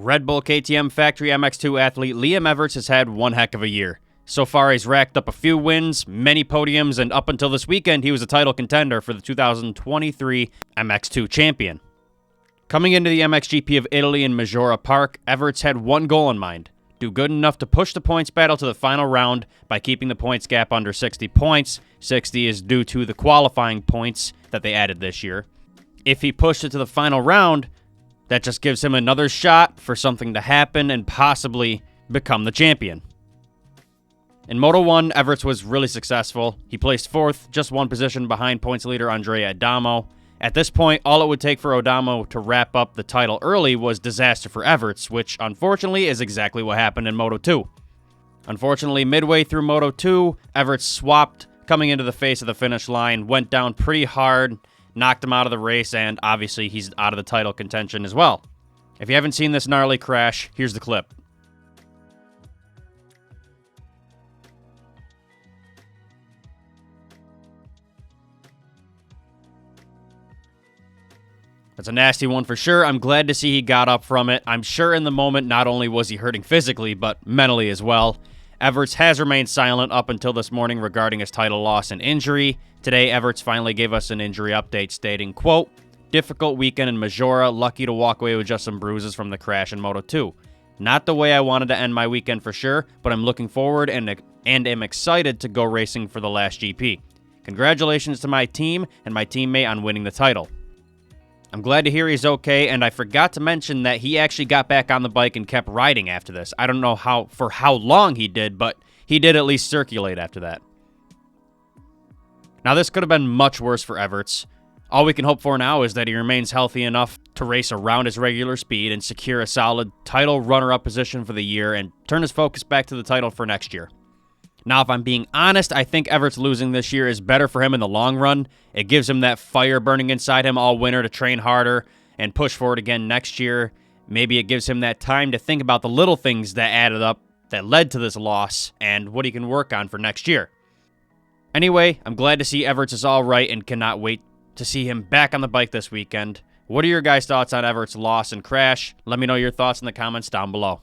Red Bull KTM Factory MX2 athlete Liam Everts has had one heck of a year. So far, he's racked up a few wins, many podiums, and up until this weekend, he was a title contender for the 2023 MX2 champion. Coming into the MXGP of Italy in Maggiora Park, Everts had one goal in mind: do good enough to push the points battle to the final round by keeping the points gap under 60 points. 60 is due to the qualifying points that they added this year. If he pushed it to the final round, that just gives him another shot for something to happen and possibly become the champion. In Moto 1, Everts was really successful. He placed 4th, just one position behind points leader Andrea Adamo. At this point, all it would take for Adamo to wrap up the title early was disaster for Everts, which unfortunately is exactly what happened in Moto 2. Unfortunately, midway through Moto 2, Everts swapped coming into the face of the finish line, went down pretty hard, knocked him out of the race, and obviously he's out of the title contention as well. If you haven't seen this gnarly crash, here's the clip. That's a nasty one for sure. I'm glad to see he got up from it. I'm sure in the moment not only was he hurting physically, but mentally as well. Everts has remained silent up until this morning regarding his title loss and injury. Today, Everts finally gave us an injury update stating, quote, "Difficult weekend in Maggiora, lucky to walk away with just some bruises from the crash in Moto 2. Not the way I wanted to end my weekend for sure, but I'm looking forward and am excited to go racing for the last GP. Congratulations to my team and my teammate on winning the title. I'm glad to hear he's okay, and I forgot to mention that he actually got back on the bike and kept riding after this. I don't know for how long he did, but he did at least circulate after that." Now, this could have been much worse for Everts. All we can hope for now is that he remains healthy enough to race around his regular speed and secure a solid title runner-up position for the year and turn his focus back to the title for next year. Now, if I'm being honest, I think Everts losing this year is better for him in the long run. It gives him that fire burning inside him all winter to train harder and push forward again next year. Maybe it gives him that time to think about the little things that added up that led to this loss and what he can work on for next year. Anyway, I'm glad to see Everts is all right and cannot wait to see him back on the bike this weekend. What are your guys' thoughts on Everts' loss and crash? Let me know your thoughts in the comments down below.